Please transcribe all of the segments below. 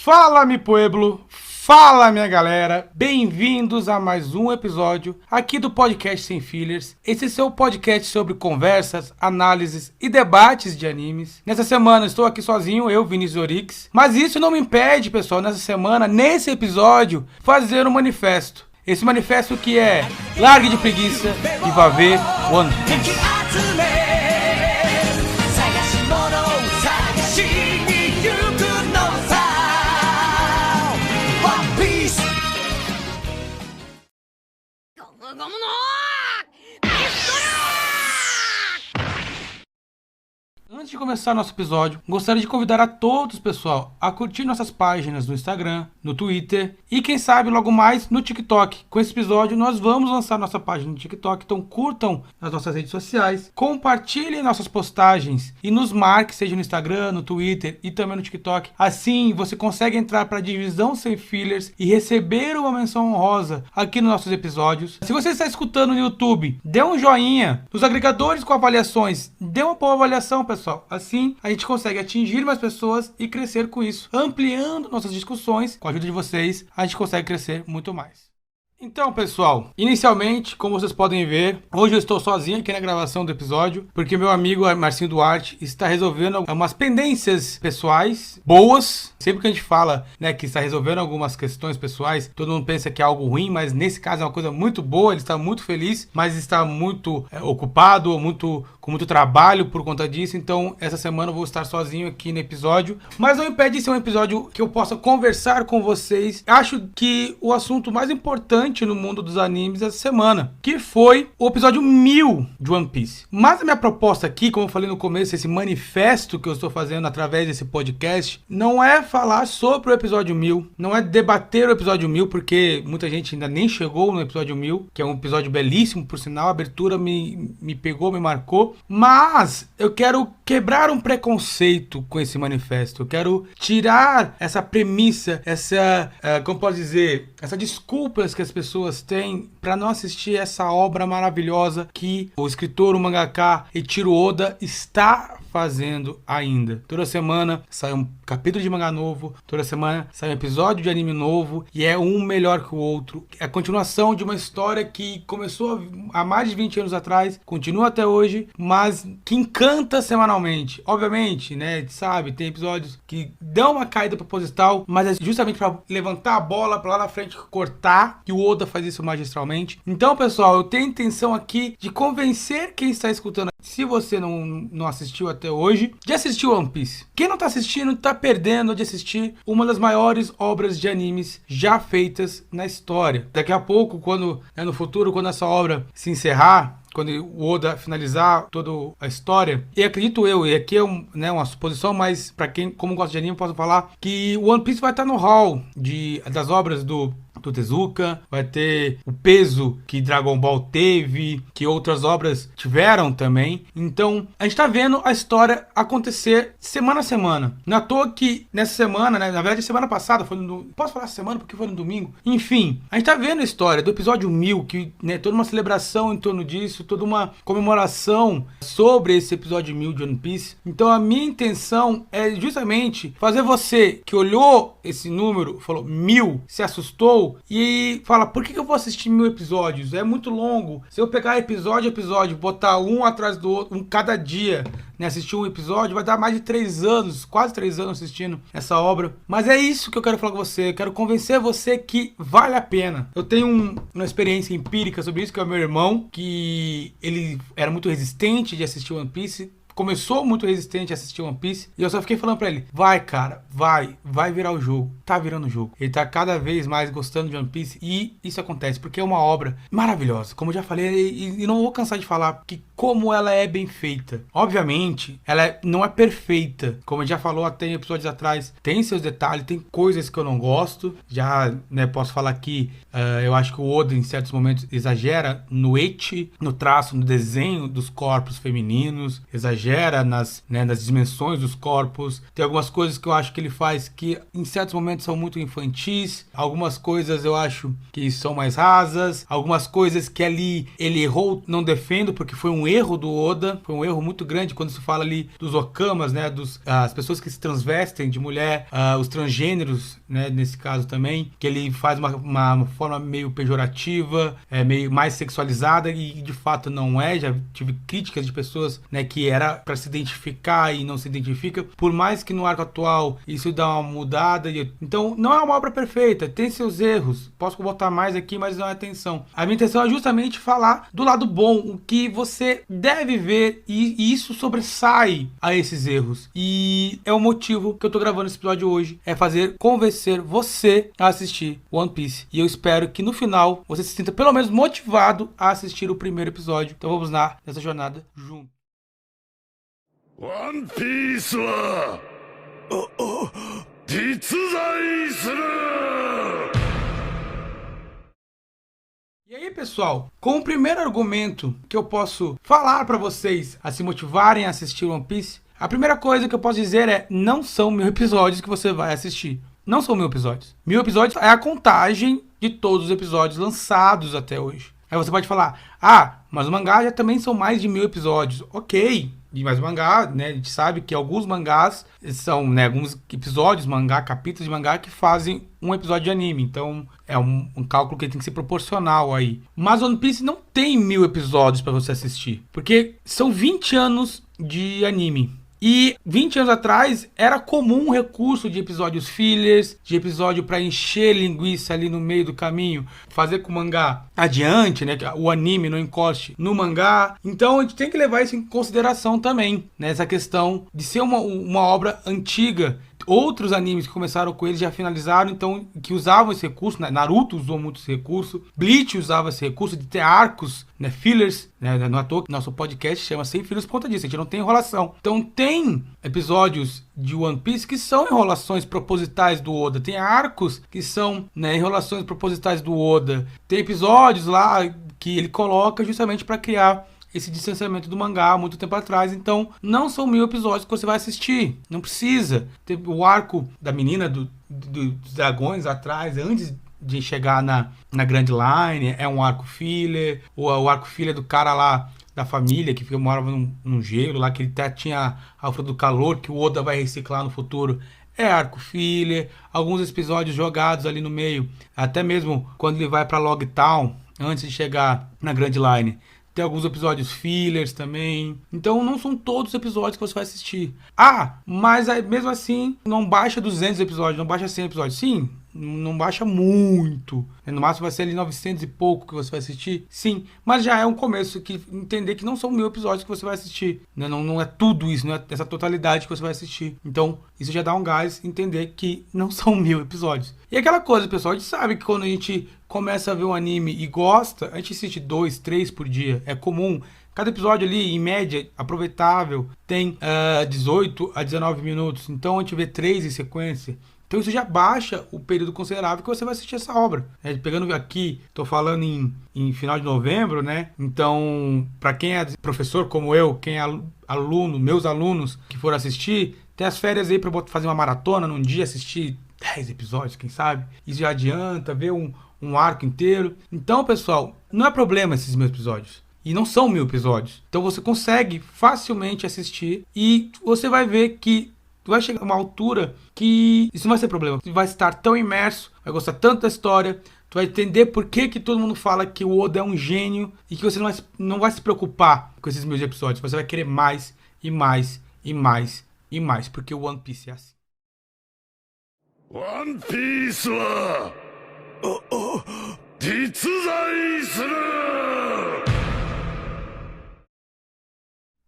Fala, mi pueblo! Fala, minha galera! Bem-vindos a mais um episódio aqui do Podcast Sem Fillers. Esse é seu podcast sobre conversas, análises e debates de animes. Nessa semana estou aqui sozinho, eu, Vinícius Orix. Mas isso não me impede, pessoal, nessa semana, nesse episódio, fazer um manifesto. Esse manifesto que é: largue de preguiça e vá ver One Piece. Antes de começar nosso episódio, gostaria de convidar a todos, pessoal, a curtir nossas páginas no Instagram, no Twitter e quem sabe logo mais no TikTok. Com esse episódio nós vamos lançar nossa página no TikTok, então curtam as nossas redes sociais, compartilhem nossas postagens e nos marque, seja no Instagram, no Twitter e também no TikTok. Assim você consegue entrar para a divisão Sem Fillers e receber uma menção honrosa aqui nos nossos episódios. Se você está escutando no YouTube, dê um joinha. Nos agregadores com avaliações, dê uma boa avaliação, pessoal. Assim, a gente consegue atingir mais pessoas e crescer com isso. Ampliando nossas discussões, com a ajuda de vocês, a gente consegue crescer muito mais. Então, pessoal, inicialmente, como vocês podem ver, hoje eu estou sozinho aqui na gravação do episódio, porque meu amigo Marcinho Duarte está resolvendo umas pendências pessoais boas. Sempre que a gente fala, né, que está resolvendo algumas questões pessoais, todo mundo pensa que é algo ruim, mas nesse caso é uma coisa muito boa. Ele está muito feliz, mas está muito ocupado, com muito trabalho por conta disso. Então, essa semana eu vou estar sozinho aqui no episódio, mas não impede de ser um episódio que eu possa conversar com vocês. Acho que o assunto mais importante no mundo dos animes essa semana, que foi o episódio 1000 de One Piece. Mas a minha proposta aqui, como eu falei no começo, esse manifesto que eu estou fazendo através desse podcast, não é falar sobre o episódio 1000, não é debater o episódio 1000, porque muita gente ainda nem chegou no episódio 1000, que é um episódio belíssimo, por sinal, a abertura me pegou, me marcou, mas eu quero quebrar um preconceito com esse manifesto, eu quero tirar essa premissa, como posso dizer, essa desculpas que as pessoas têm para não assistir essa obra maravilhosa que o escritor, o mangaka Eiichiro Oda está fazendo ainda. Toda semana sai um capítulo de mangá novo, toda semana sai um episódio de anime novo e é um melhor que o outro. É a continuação de uma história que começou há mais de 20 anos atrás, continua até hoje, mas que encanta semanalmente. Obviamente, né, a gente sabe, tem episódios que dão uma caída proposital, mas é justamente para levantar a bola para lá na frente cortar, e o Oda faz isso magistralmente. Então, pessoal, eu tenho a intenção aqui de convencer quem está escutando, se você não assistiu até hoje, de assistir One Piece. Quem não está assistindo, está perdendo de assistir uma das maiores obras de animes já feitas na história. Daqui a pouco, no futuro, quando essa obra se encerrar, quando o Oda finalizar toda a história, e acredito eu, e aqui é uma suposição, mas para quem como gosta de anime, posso falar que o One Piece vai estar no hall das obras do Tezuka, vai ter o peso que Dragon Ball teve, que outras obras tiveram também. Então, a gente tá vendo a história acontecer semana a semana. Não é à toa que nessa semana, né, na verdade semana passada, posso falar semana porque foi no domingo? Enfim, a gente tá vendo a história do episódio 1000, que, né, toda uma celebração em torno disso, toda uma comemoração sobre esse episódio 1000 de One Piece. Então, a minha intenção é justamente fazer você que olhou esse número, falou 1000, se assustou, e fala, por que eu vou assistir 1000 episódios? É muito longo. Se eu pegar episódio a episódio, botar um atrás do outro, um cada dia, né, assistir um episódio, vai dar mais de 3 anos, quase 3 anos assistindo essa obra. Mas é isso que eu quero falar com você. Eu quero convencer você que vale a pena. Eu tenho uma experiência empírica sobre isso, que é o meu irmão, que ele era muito resistente de assistir One Piece. Começou muito resistente a assistir One Piece. E eu só fiquei falando pra ele, vai cara, vai virar o jogo. Tá virando o jogo. Ele tá cada vez mais gostando de One Piece. E isso acontece porque é uma obra maravilhosa. Como eu já falei, e não vou cansar de falar, porque como ela é bem feita. Obviamente, ela não é perfeita. Como a gente já falou até em episódios atrás, tem seus detalhes, tem coisas que eu não gosto. Já, né, posso falar que eu acho que o Oda em certos momentos exagera no ecchi, no traço, no desenho dos corpos femininos. Exagera exagera nas dimensões dos corpos. Tem algumas coisas que eu acho que ele faz que em certos momentos são muito infantis. Algumas coisas eu acho que são mais rasas. Algumas coisas que ali ele errou, não defendo, porque foi um erro do Oda. Foi um erro muito grande quando se fala ali dos okamas, né? As pessoas que se transvestem de mulher, os transgêneros, né? Nesse caso também, que ele faz uma forma meio pejorativa, meio mais sexualizada, e de fato não é. Já tive críticas de pessoas, né, que era para se identificar e não se identifica, por mais que no arco atual isso dá uma mudada. Então não é uma obra perfeita, tem seus erros, posso botar mais aqui, mas não é atenção. A minha intenção é justamente falar do lado bom, o que você deve ver, e isso sobressai a esses erros, e é o motivo que eu tô gravando esse episódio hoje, é convencer você a assistir One Piece, e eu espero que no final você se sinta pelo menos motivado a assistir o primeiro episódio. Então vamos lá nessa jornada junto. One Piece wa jitsuzai suru! E aí, pessoal, com o primeiro argumento que eu posso falar para vocês a se motivarem a assistir One Piece, a primeira coisa que eu posso dizer é: não são 1000 episódios que você vai assistir. Não são 1000 episódios. 1000 episódios é a contagem de todos os episódios lançados até hoje. Aí você pode falar: mas o mangá já também são mais de 1000 episódios. Ok, mas o mangá, né, a gente sabe que alguns mangás são, né, alguns episódios, capítulos de mangá que fazem um episódio de anime. Então é um cálculo que tem que ser proporcional aí. Mas One Piece não tem 1000 episódios para você assistir, porque são 20 anos de anime. E 20 anos atrás era comum o recurso de episódios fillers, de episódio para encher linguiça ali no meio do caminho, fazer com o mangá adiante, né, que o anime não encoste no mangá. Então a gente tem que levar isso em consideração também, né, essa questão de ser uma obra antiga. Outros animes que começaram com eles já finalizaram, então, que usavam esse recurso, né? Naruto usou muito esse recurso, Bleach usava esse recurso de ter arcos, né? Fillers, né? Não é à toa que nosso podcast chama Sem Fillers por conta disso, a gente não tem enrolação. Então tem episódios de One Piece que são enrolações propositais do Oda, tem arcos que são, né, enrolações propositais do Oda, tem episódios lá que ele coloca justamente para criar esse distanciamento do mangá há muito tempo atrás. Então não são 1000 episódios que você vai assistir, não precisa. Tem o arco da menina dos dragões atrás, antes de chegar na Grand Line, é um arco filler. O arco filler do cara lá da família que morava num gelo lá, que ele até tinha a fruta do calor, que o Oda vai reciclar no futuro, é arco filler. Alguns episódios jogados ali no meio, até mesmo quando ele vai pra Log Town, antes de chegar na Grand Line, tem alguns episódios fillers também. Então não são todos os episódios que você vai assistir. Mas aí, mesmo assim, não baixa 200 episódios, não baixa 100 episódios. Sim, não baixa muito. No máximo vai ser ali 900 e pouco que você vai assistir. Sim, mas já é um começo, que entender que não são 1000 episódios que você vai assistir. Não é tudo isso, não é essa totalidade que você vai assistir. Então isso já dá um gás, entender que não são 1000 episódios. E aquela coisa, pessoal, a gente sabe que quando a gente começa a ver um anime e gosta, a gente assiste 2, 3 por dia. É comum. Cada episódio ali, em média, aproveitável, tem 18 a 19 minutos. Então a gente vê 3 em sequência. Então isso já baixa o período considerável que você vai assistir essa obra. Pegando aqui, estou falando em final de novembro, né? Então, para quem é professor como eu, quem é aluno, meus alunos que foram assistir, tem as férias aí para fazer uma maratona num dia, assistir 10 episódios, quem sabe? Isso já adianta, ver um arco inteiro. Então, pessoal, não é problema esses meus episódios. E não são 1000 episódios. Então você consegue facilmente assistir e você vai ver que tu vai chegar a uma altura que isso não vai ser problema. Tu vai estar tão imerso, vai gostar tanto da história, tu vai entender por que todo mundo fala que o Oda é um gênio e que você não vai se preocupar com esses 1000 episódios. Você vai querer mais e mais e mais e mais, porque o One Piece é assim. One Piece wa jitsuzai suru!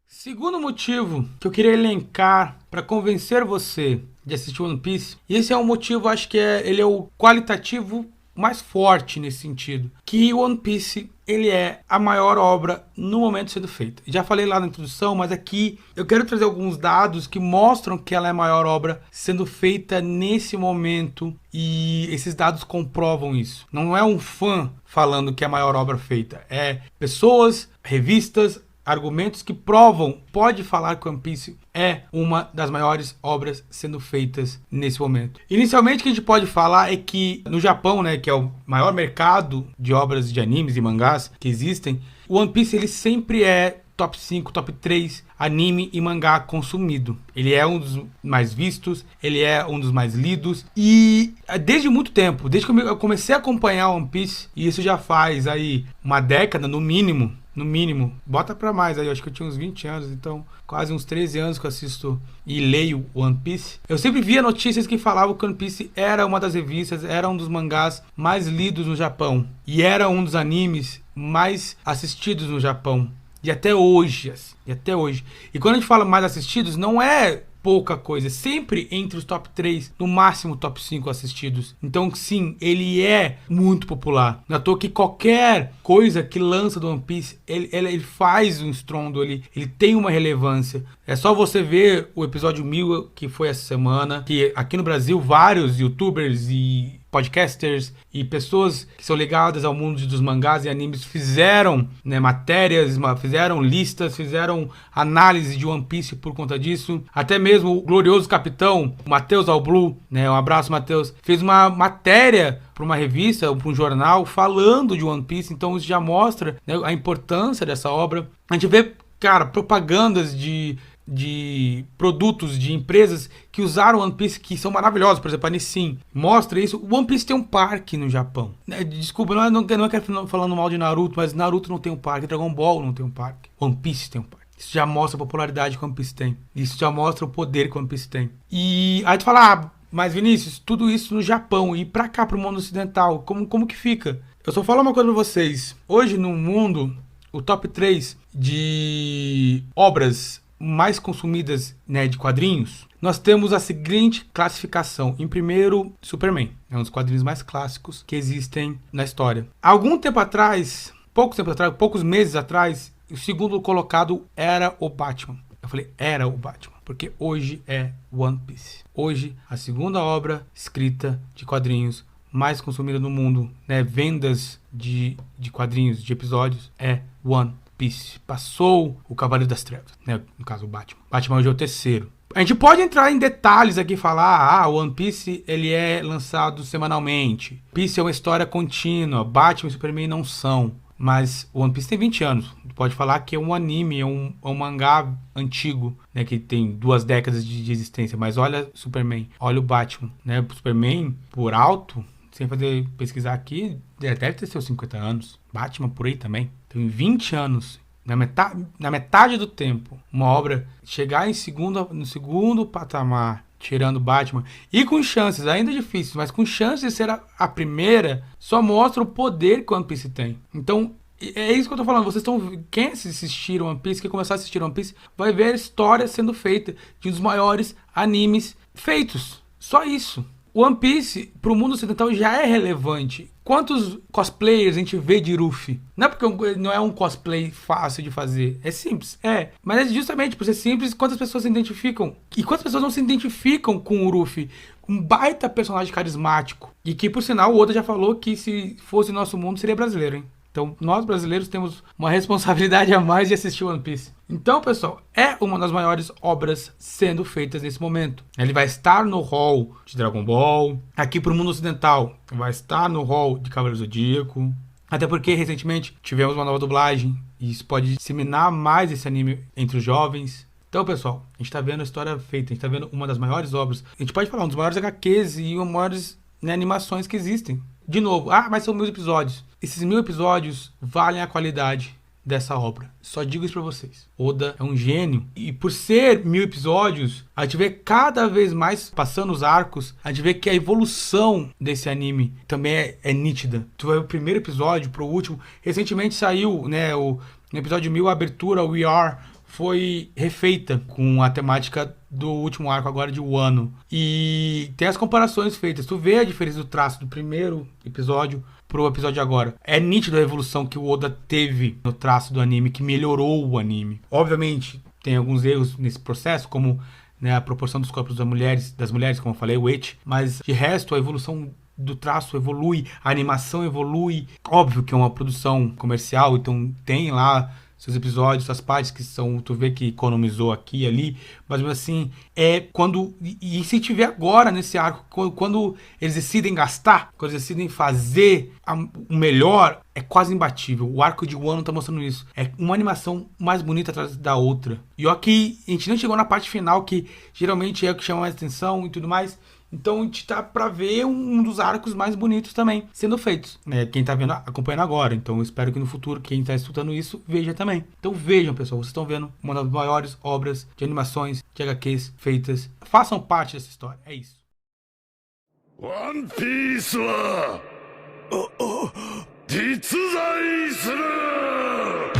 Segundo motivo que eu queria elencar para convencer você de assistir One Piece, e esse é um motivo, acho que ele é o qualitativo mais forte nesse sentido, que One Piece, ele é a maior obra no momento sendo feita. Já falei lá na introdução, mas aqui eu quero trazer alguns dados que mostram que ela é a maior obra sendo feita nesse momento, e esses dados comprovam isso. Não é um fã falando que é a maior obra feita, é pessoas, revistas, argumentos que provam, pode falar que One Piece é uma das maiores obras sendo feitas nesse momento. Inicialmente, o que a gente pode falar é que no Japão, né, que é o maior mercado de obras de animes e mangás que existem, o One Piece ele sempre é top 5, top 3 anime e mangá consumido. Ele é um dos mais vistos, ele é um dos mais lidos e desde muito tempo, desde que eu comecei a acompanhar One Piece, e isso já faz aí uma década no mínimo, bota pra mais aí, eu acho que eu tinha uns 20 anos, então quase uns 13 anos que eu assisto e leio One Piece. Eu sempre via notícias que falavam que One Piece era uma das revistas, era um dos mangás mais lidos no Japão e era um dos animes mais assistidos no Japão. E até hoje, assim, E quando a gente fala mais assistidos, não é pouca coisa, sempre entre os top 3, no máximo top 5 assistidos. Então sim, ele é muito popular. Não é à toa que qualquer coisa que lança do One Piece, ele faz um estrondo, ele tem uma relevância. É só você ver o episódio 1000 que foi essa semana, que aqui no Brasil vários youtubers e podcasters e pessoas que são ligadas ao mundo dos mangás e animes fizeram, né, matérias, fizeram listas, fizeram análise de One Piece por conta disso. Até mesmo o glorioso capitão, o Matheus Alblu, né, um abraço Matheus, fez uma matéria para uma revista, para um jornal, falando de One Piece. Então isso já mostra, né, a importância dessa obra. A gente vê, cara, propagandas de produtos, de empresas que usaram One Piece, que são maravilhosos. Por exemplo, a Nissin mostra isso. O One Piece tem um parque no Japão. Desculpa, não quero falando mal de Naruto, mas Naruto não tem um parque, Dragon Ball não tem um parque, One Piece tem um parque. Isso já mostra a popularidade que One Piece tem. Isso já mostra o poder que One Piece tem. E aí tu fala, mas Vinícius, tudo isso no Japão e pra cá, pro mundo ocidental, como que fica? Eu só falo uma coisa pra vocês. Hoje no mundo, o top 3 de obras mais consumidas, né, de quadrinhos, nós temos a seguinte classificação. Em primeiro, Superman. É um dos quadrinhos mais clássicos que existem na história. Há algum tempo atrás, poucos meses atrás, o segundo colocado era o Batman. Eu falei, era o Batman, porque hoje é One Piece. Hoje, a segunda obra escrita de quadrinhos mais consumida no mundo, né, vendas de quadrinhos, de episódios, é One Piece. Passou o Cavaleiro das Trevas, né? No caso o Batman. Batman hoje é o terceiro. A gente pode entrar em detalhes aqui e falar, o One Piece ele é lançado semanalmente. Piece é uma história contínua. Batman e Superman não são. Mas o One Piece tem 20 anos. Pode falar que é um anime, é um mangá antigo, né? Que tem 2 décadas de existência. Mas olha Superman, olha o Batman, né? O Superman, por alto, sem fazer pesquisar aqui, deve ter seus 50 anos. Batman por aí também. Tem 20 anos, na metade do tempo, uma obra chegar no segundo patamar, tirando Batman, e com chances, ainda difícil, mas com chances de ser a primeira, só mostra o poder que o One Piece tem. Então, é isso que eu tô falando. Vocês estão... Quem assistir One Piece, quem começar a assistir One Piece, vai ver a história sendo feita de um dos maiores animes feitos. Só isso. One Piece, pro mundo ocidental, já é relevante. Quantos cosplayers a gente vê de Luffy? Não é porque não é um cosplay fácil de fazer. É simples, mas é justamente por ser simples, quantas pessoas se identificam. E quantas pessoas não se identificam com o Luffy? Um baita personagem carismático. E que, por sinal, o Oda já falou que se fosse nosso mundo, seria brasileiro, hein? Então, nós brasileiros temos uma responsabilidade a mais de assistir One Piece. Então, pessoal, é uma das maiores obras sendo feitas nesse momento. Ele vai estar no hall de Dragon Ball. Aqui pro mundo ocidental, vai estar no hall de Cavaleiro Zodíaco. Até porque, recentemente, tivemos uma nova dublagem. E isso pode disseminar mais esse anime entre os jovens. Então, pessoal, a gente tá vendo a história feita. A gente tá vendo uma das maiores obras. A gente pode falar, um dos maiores HQs e uma das maiores, né, animações que existem. De novo, mas são 1000 episódios. Esses 1000 episódios valem a qualidade dessa obra. Só digo isso pra vocês. Oda é um gênio. E por ser 1000 episódios, a gente vê cada vez mais, passando os arcos, a gente vê que a evolução desse anime também é nítida. Tu vai o primeiro episódio pro último. Recentemente saiu, né, no episódio 1000, a abertura, o We Are, foi refeita com a temática do último arco agora de Wano. E tem as comparações feitas. Tu vê a diferença do traço do primeiro episódio pro episódio agora. É nítido a evolução que o Oda teve no traço do anime, que melhorou o anime. Obviamente, tem alguns erros nesse processo, como, né, a proporção dos corpos das mulheres, como eu falei, o eti. Mas, de resto, a evolução do traço evolui, a animação evolui. Óbvio que é uma produção comercial, então tem lá seus episódios, suas partes que são, tu vê que economizou aqui e ali, mas mesmo assim, é quando, e se tiver agora nesse arco, quando eles decidem gastar, quando eles decidem fazer o melhor, é quase imbatível. O arco de Wano tá mostrando isso. É uma animação mais bonita atrás da outra. E ó que a gente não chegou na parte final, que geralmente é o que chama mais atenção e tudo mais. Então a gente tá pra ver um dos arcos mais bonitos também sendo feitos, né? Quem tá vendo, acompanhando agora. Então eu espero que no futuro, quem tá escutando isso, veja também. Então vejam, pessoal, vocês estão vendo uma das maiores obras de animações de HQs feitas. Façam parte dessa história, é isso. One Piece wa jitsuzai suru!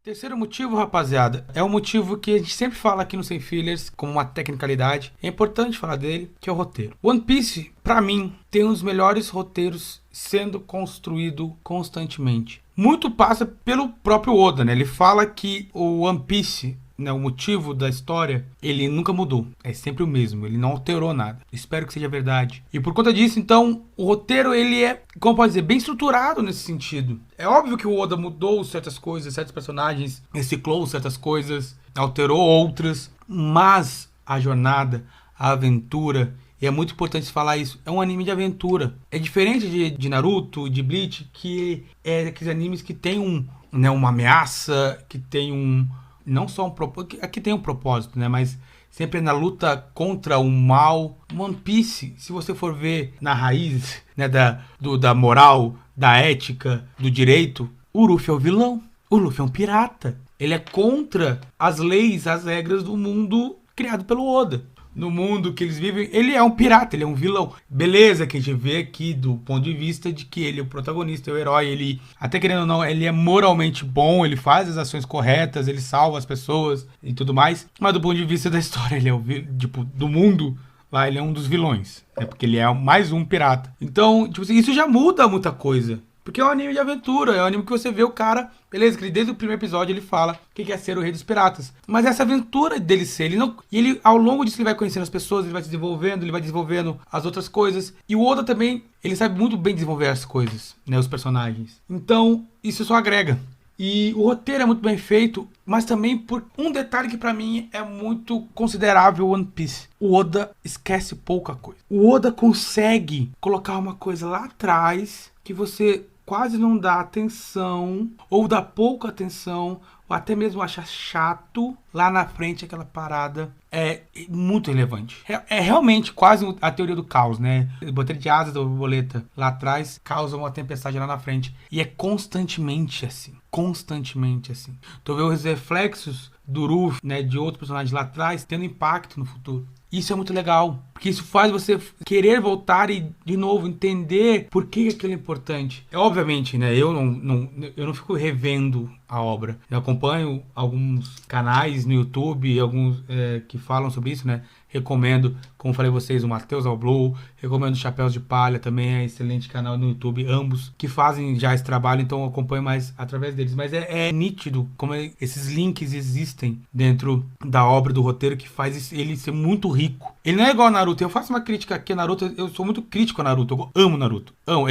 Terceiro motivo, rapaziada, é um motivo que a gente sempre fala aqui no Sem Fillers como uma tecnicalidade. É importante falar dele, que é o roteiro. One Piece, pra mim, tem um dos melhores roteiros sendo construído constantemente. Muito passa pelo próprio Oda, né? Ele fala que o One Piece, né, o motivo da história, ele nunca mudou. É sempre o mesmo, ele não alterou nada. Espero que seja verdade. E por conta disso, então, o roteiro, ele é, como pode dizer, bem estruturado nesse sentido. É óbvio que o Oda mudou certas coisas, certos personagens, reciclou certas coisas, alterou outras, mas a jornada, a aventura, e é muito importante falar isso, é um anime de aventura. É diferente de Naruto, de Bleach, que é aqueles animes que tem né, uma ameaça, que tem não só um propósito, aqui tem um propósito, né? Mas sempre na luta contra o mal. One Piece, se você for ver na raiz, né, da moral, da ética, do direito, o Luffy é o vilão. O Luffy é um pirata. Ele é contra as leis, as regras do mundo criado pelo Oda. No mundo que eles vivem, ele é um pirata, ele é um vilão. Beleza, que a gente vê aqui do ponto de vista de que ele é o protagonista, é o herói, ele, até querendo ou não, ele é moralmente bom, ele faz as ações corretas, ele salva as pessoas e tudo mais. Mas do ponto de vista da história, ele é o tipo, do mundo, lá ele é um dos vilões, né? Porque ele é mais um pirata. Então, tipo assim, isso já muda muita coisa. Porque é um anime de aventura, é um anime que você vê o cara, beleza, que desde o primeiro episódio ele fala que quer ser o rei dos piratas. Mas essa aventura dele ser, ele ao longo disso ele vai conhecendo as pessoas, ele vai se desenvolvendo, ele vai desenvolvendo as outras coisas. E o Oda também, ele sabe muito bem desenvolver as coisas, né, os personagens. Então, isso só agrega. E o roteiro é muito bem feito, mas também por um detalhe que pra mim é muito considerável One Piece. O Oda esquece pouca coisa. O Oda consegue colocar uma coisa lá atrás que você quase não dá atenção, ou dá pouca atenção, ou até mesmo acha chato, lá na frente aquela parada é muito relevante. É realmente quase a teoria do caos, né? O bater de asas da borboleta lá atrás causa uma tempestade lá na frente. E é constantemente assim. Constantemente assim. Tu vê os reflexos do Ruff, né, de outros personagens lá atrás, tendo impacto no futuro. Isso é muito legal, porque isso faz você querer voltar e, de novo, entender por que aquilo é importante. É obviamente, né, eu não fico revendo a obra. Eu acompanho alguns canais no YouTube, alguns que falam sobre isso, né? Recomendo, como falei a vocês, o Matheus Alblue, recomendo o Chapéus de Palha, também é excelente canal no YouTube, ambos que fazem já esse trabalho, então eu acompanho mais através deles. Mas é nítido como esses links existem dentro da obra, do roteiro, que faz ele ser muito rico. Ele não é igual a Naruto. Eu faço uma crítica aqui a Naruto, eu sou muito crítico a Naruto, eu amo Naruto. Amo.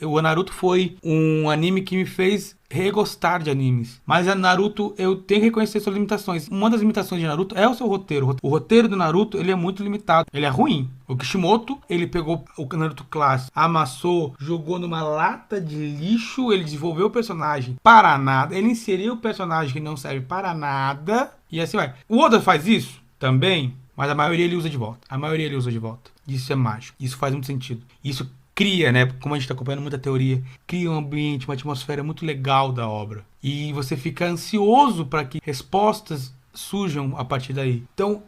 O Naruto foi um anime que me fez regostar de animes. Mas a Naruto, eu tenho que reconhecer suas limitações. Uma das limitações de Naruto é o seu roteiro. O roteiro do Naruto, ele é muito limitado. Ele é ruim. O Kishimoto, ele pegou o Naruto clássico, amassou, jogou numa lata de lixo, ele desenvolveu o personagem para nada, ele inseriu o personagem que não serve para nada, e assim vai. O Oda faz isso também, mas a maioria ele usa de volta. A maioria ele usa de volta. Isso é mágico. Isso faz muito sentido. Isso cria, né, como a gente está acompanhando muita teoria, cria um ambiente, uma atmosfera muito legal da obra. E você fica ansioso para que respostas surjam a partir daí. Então,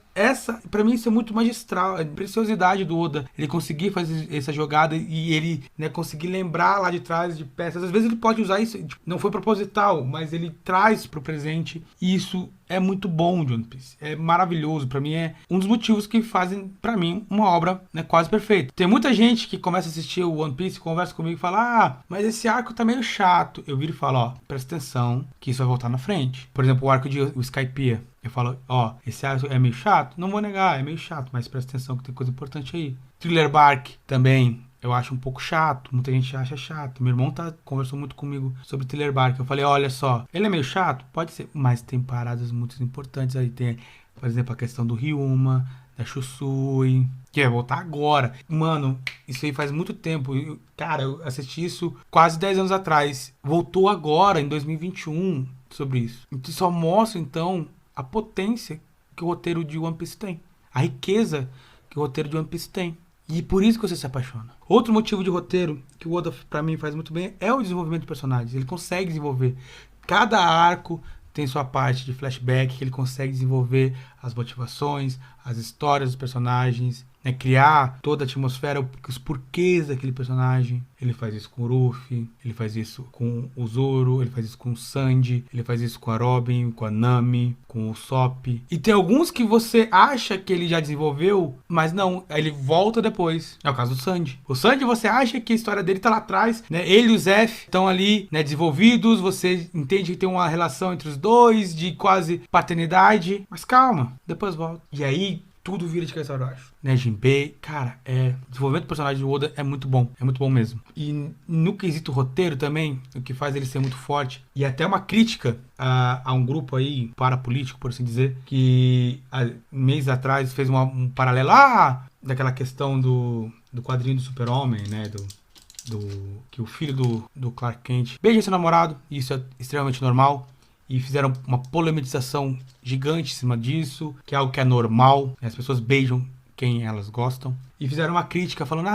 pra mim, isso é muito magistral. A preciosidade do Oda, ele conseguir fazer essa jogada e ele, né, conseguir lembrar lá de trás de peças. Às vezes ele pode usar isso, não foi proposital, mas ele traz pro presente. E isso é muito bom de One Piece. É maravilhoso. Pra mim, é um dos motivos que fazem, pra mim, uma obra, né, quase perfeita. Tem muita gente que começa a assistir o One Piece, conversa comigo e fala: ah, mas esse arco tá meio chato. Eu viro e falo: ó, presta atenção que isso vai voltar na frente. Por exemplo, o arco de Skypiea. Eu falo, ó, esse arco é meio chato? Não vou negar, é meio chato, mas presta atenção que tem coisa importante aí. Thriller Bark também, eu acho um pouco chato, muita gente acha chato. Meu irmão conversou muito comigo sobre Thriller Bark. Eu falei, olha só, ele é meio chato? Pode ser, mas tem paradas muito importantes aí. Tem, por exemplo, a questão do Ryuma, da Shusui, que vai voltar agora. Mano, isso aí faz muito tempo. Cara, eu assisti isso quase 10 anos atrás. Voltou agora, em 2021, sobre isso. Isso só mostra, então, a potência que o roteiro de One Piece tem. A riqueza que o roteiro de One Piece tem. E por isso que você se apaixona. Outro motivo de roteiro que o Oda, pra mim, faz muito bem é o desenvolvimento de personagens. Ele consegue desenvolver. Cada arco tem sua parte de flashback, que ele consegue desenvolver as motivações, as histórias dos personagens, né? Criar toda a atmosfera, os porquês daquele personagem. Ele faz isso com o Ruffy, ele faz isso com o Zoro, ele faz isso com o Sanji, ele faz isso com a Robin, com a Nami, com o Sop. E tem alguns que você acha que ele já desenvolveu, mas não, ele volta depois. É o caso do Sanji. O Sanji, você acha que a história dele tá lá atrás, né? Ele e o Zef estão ali, né, desenvolvidos, você entende que tem uma relação entre os dois, de quase paternidade, mas calma, depois volta. E aí, tudo vira de cabeça para baixo. Né, Jinbei, cara, o desenvolvimento do personagem do Oda é muito bom mesmo. E no quesito roteiro também, o que faz ele ser muito forte, e até uma crítica a um grupo aí, parapolítico, por assim dizer, que há meses atrás fez um paralelo daquela questão do quadrinho do Super-Homem, né, que o filho do Clark Kent beija seu namorado, e isso é extremamente normal. E fizeram uma polemização gigante em cima disso, que é algo que é normal. As pessoas beijam quem elas gostam. E fizeram uma crítica falando,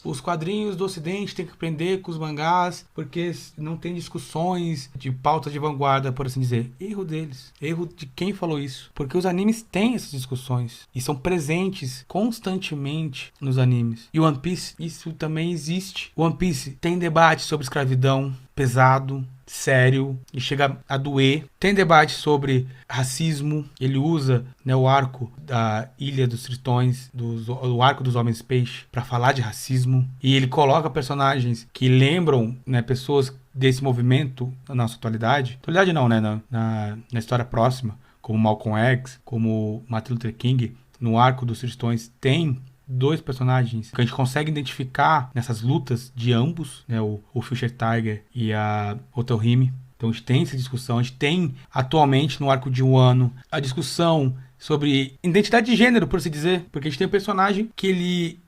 os quadrinhos do Ocidente tem que aprender com os mangás, porque não tem discussões de pauta de vanguarda, por assim dizer. Erro deles. Erro de quem falou isso. Porque os animes têm essas discussões. E são presentes constantemente nos animes. E One Piece, isso também existe. One Piece tem debate sobre escravidão pesado, sério, e chega a doer. Tem debate sobre racismo. Ele usa, né, o arco da Ilha dos Tritões, o arco dos Homens Peixe, para falar de racismo. E ele coloca personagens que lembram, né, pessoas desse movimento na nossa atualidade. Atualidade não, né? Na história próxima, como Malcolm X, como Martin Luther King. No arco dos Tritões tem dois personagens que a gente consegue identificar nessas lutas de ambos, né, o Future Tiger e a Otohime. Então a gente tem essa discussão, a gente tem atualmente no arco de Wano a discussão sobre identidade de gênero, por assim dizer, porque a gente tem um personagem que ele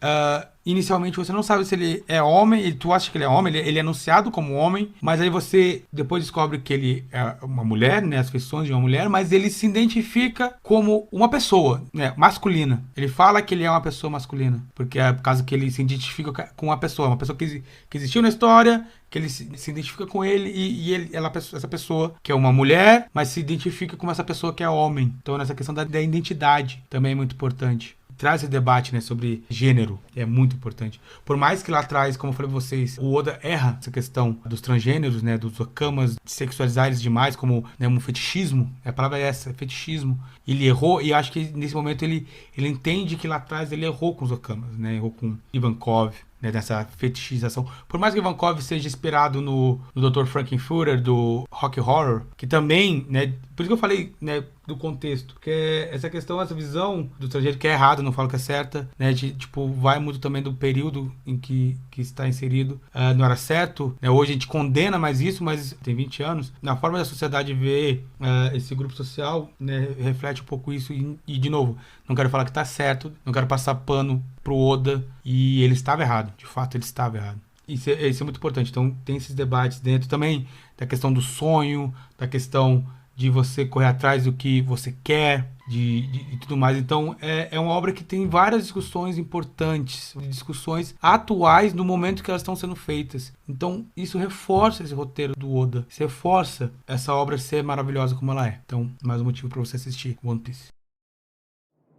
inicialmente você não sabe se ele é homem, tu acha que ele é homem, ele é anunciado como homem, mas aí você depois descobre que ele é uma mulher, né, as feições de uma mulher, mas ele se identifica como uma pessoa, né, masculina. Ele fala que ele é uma pessoa masculina, porque é por causa que ele se identifica com uma pessoa que existiu na história, que ele se identifica com ele e essa pessoa que é uma mulher, mas se identifica com essa pessoa que é homem. Então nessa questão da identidade também é muito importante. Traz esse debate, né, sobre gênero, é muito importante. Por mais que lá atrás, como eu falei pra vocês, o Oda erra essa questão dos transgêneros, né, dos okamas, de sexualizar eles demais, como, né, um fetichismo, a palavra é essa, fetichismo. Ele errou e acho que nesse momento ele entende que lá atrás ele errou com os okamas, né, errou com Ivankov, né, dessa fetichização. Por mais que Ivankov seja inspirado no Dr. Frankenfurter, do Rock Horror, que também, né, por isso que eu falei, né, do contexto, porque essa questão, essa visão do transgênero que é errada, não falo que é certa, né, de, tipo, vai muito também do período em que está inserido, não era certo, né, hoje a gente condena mais isso, mas tem 20 anos, na forma da sociedade ver esse grupo social, né, reflete um pouco isso e de novo, não quero falar que tá certo, não quero passar pano pro Oda, e ele estava errado, de fato ele estava errado. Isso é muito importante, então tem esses debates dentro também da questão do sonho, da questão de você correr atrás do que você quer, de tudo mais. Então, é uma obra que tem várias discussões importantes, discussões atuais no momento que elas estão sendo feitas. Então, isso reforça esse roteiro do Oda, isso reforça essa obra ser maravilhosa como ela é. Então, mais um motivo para você assistir One Piece.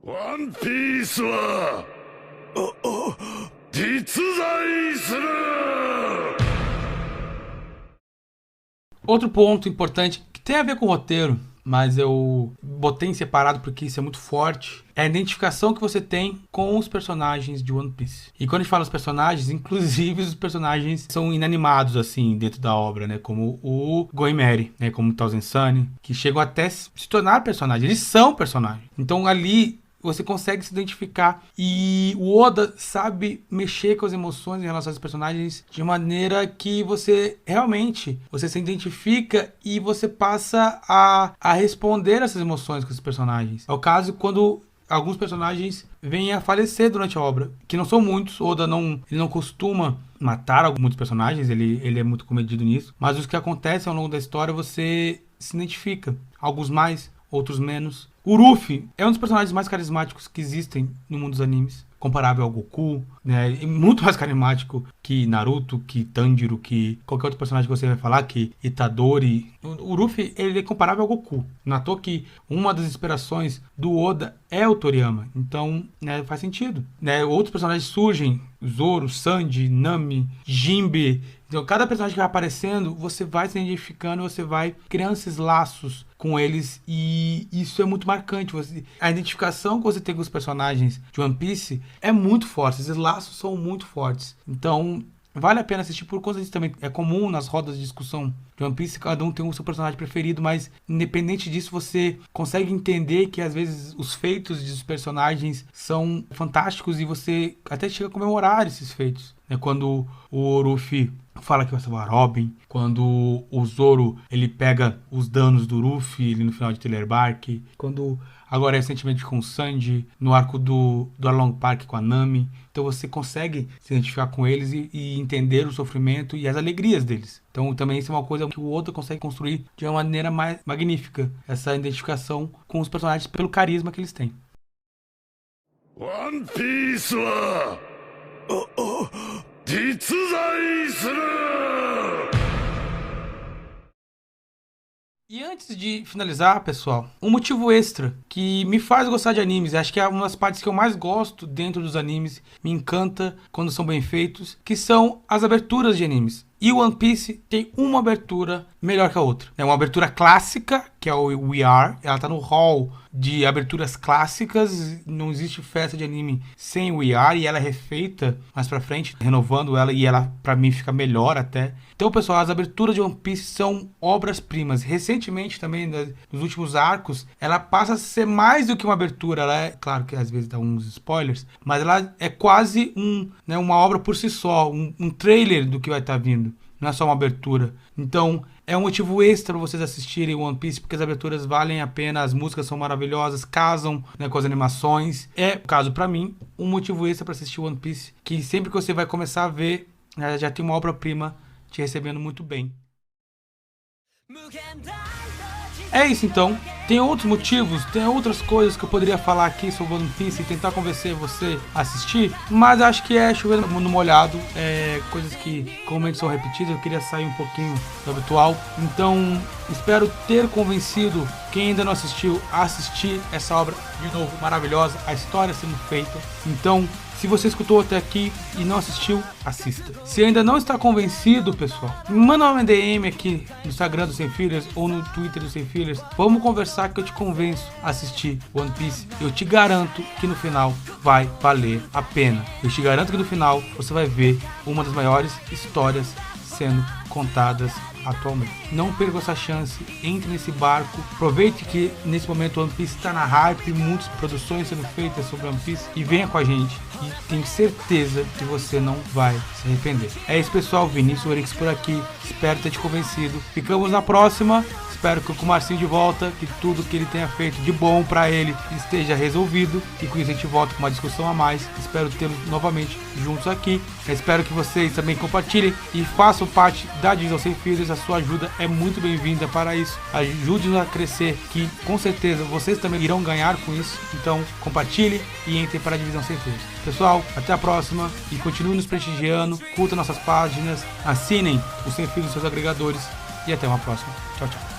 One Piece wa jitsuzai suru! Outro ponto importante que tem a ver com o roteiro, mas eu botei em separado porque isso é muito forte. É a identificação que você tem com os personagens de One Piece. E quando a gente fala os personagens, inclusive os personagens são inanimados, assim, dentro da obra, né? Como o Goimeri, né? Como o Tausen Sunny, que chegam até se tornar personagens. Eles são personagens. Então ali você consegue se identificar. E o Oda sabe mexer com as emoções em relação aos personagens de maneira que você realmente você se identifica e você passa a responder essas emoções com esses personagens. É o caso quando alguns personagens vêm a falecer durante a obra, que não são muitos. Oda ele não costuma matar muitos personagens, ele é muito comedido nisso, mas os que acontecem ao longo da história você se identifica. Alguns mais, outros menos. O Ruffy é um dos personagens mais carismáticos que existem no mundo dos animes, comparável ao Goku, né? E muito mais carismático que Naruto, que Tanjiro, que qualquer outro personagem que você vai falar, que Itadori. O Ruffy, ele é comparável ao Goku. Não é à toa que uma das inspirações do Oda é o Toriyama. Então, né, faz sentido. Né? Outros personagens surgem, Zoro, Sanji, Nami, Jinbe. Então, cada personagem que vai aparecendo, você vai se identificando, você vai criando esses laços com eles, e isso é muito marcante. A identificação que você tem com os personagens de One Piece é muito forte, esses laços são muito fortes. Então, vale a pena assistir, por conta disso também. É comum nas rodas de discussão de One Piece, cada um tem o seu personagem preferido, mas independente disso, você consegue entender que às vezes os feitos dos personagens são fantásticos e você até chega a comemorar esses feitos. Quando o Luffy fala que vai salvar Robin, quando o Zoro ele pega os danos do Luffy no final de Thriller Bark, quando agora recentemente com o Sanji, no arco do Arlong Park com a Nami. Então você consegue se identificar com eles e entender o sofrimento e as alegrias deles. Então também isso é uma coisa que o Oda consegue construir de uma maneira mais magnífica, essa identificação com os personagens pelo carisma que eles têm. One Piece wa jitsuzai suru! E antes de finalizar, pessoal, um motivo extra que me faz gostar de animes, acho que é uma das partes que eu mais gosto dentro dos animes, me encanta quando são bem feitos, que são as aberturas de animes. E o One Piece tem uma abertura melhor que a outra. É uma abertura clássica, que é o We Are. Ela tá no hall de aberturas clássicas. Não existe festa de anime sem We Are. E ela é refeita mais pra frente, renovando ela. E ela, pra mim, fica melhor até. Então, pessoal, as aberturas de One Piece são obras-primas. Recentemente, também, nos últimos arcos, ela passa a ser mais do que uma abertura. Ela é, claro que às vezes dá uns spoilers, mas ela é quase uma obra por si só. Um trailer do que vai estar vindo. Não é só uma abertura. Então, é um motivo extra para vocês assistirem One Piece, porque as aberturas valem a pena, as músicas são maravilhosas, casam, né, com as animações. É, caso para mim, um motivo extra para assistir One Piece, que sempre que você vai começar a ver, já tem uma obra-prima te recebendo muito bem. É isso então. Tem outros motivos, tem outras coisas que eu poderia falar aqui sobre One Piece e tentar convencer você a assistir, mas acho que é chover no molhado, coisas que comumente são repetidas. Eu queria sair um pouquinho do habitual, então espero ter convencido quem ainda não assistiu a assistir essa obra de novo, maravilhosa, a história sendo feita. Então, se você escutou até aqui e não assistiu, assista. Se ainda não está convencido, pessoal, manda uma DM aqui no Instagram do Sem Fillers ou no Twitter do Sem Fillers. Vamos conversar que eu te convenço a assistir One Piece. Eu te garanto que no final vai valer a pena. Eu te garanto que no final você vai ver uma das maiores histórias sendo contadas atualmente. Não perca essa chance, entre nesse barco, aproveite que nesse momento One Piece está na hype, muitas produções sendo feitas sobre One Piece, e venha com a gente, e tenho certeza que você não vai se arrepender. É isso, pessoal, Vinícius Orix por aqui, espero ter te convencido. Ficamos na próxima. Espero que com o Marcinho de volta, que tudo que ele tenha feito de bom pra ele esteja resolvido. E com isso a gente volta com uma discussão a mais. Espero tê-los novamente juntos aqui. Eu espero que vocês também compartilhem e façam parte da Divisão Sem Fillers. A sua ajuda é muito bem-vinda para isso. Ajude-nos a crescer, que com certeza vocês também irão ganhar com isso. Então compartilhe e entrem para a Divisão Sem Fillers. Pessoal, até a próxima e continue nos prestigiando. Curtam nossas páginas, assinem o Sem Fillers nos seus agregadores. E até uma próxima. Tchau, tchau.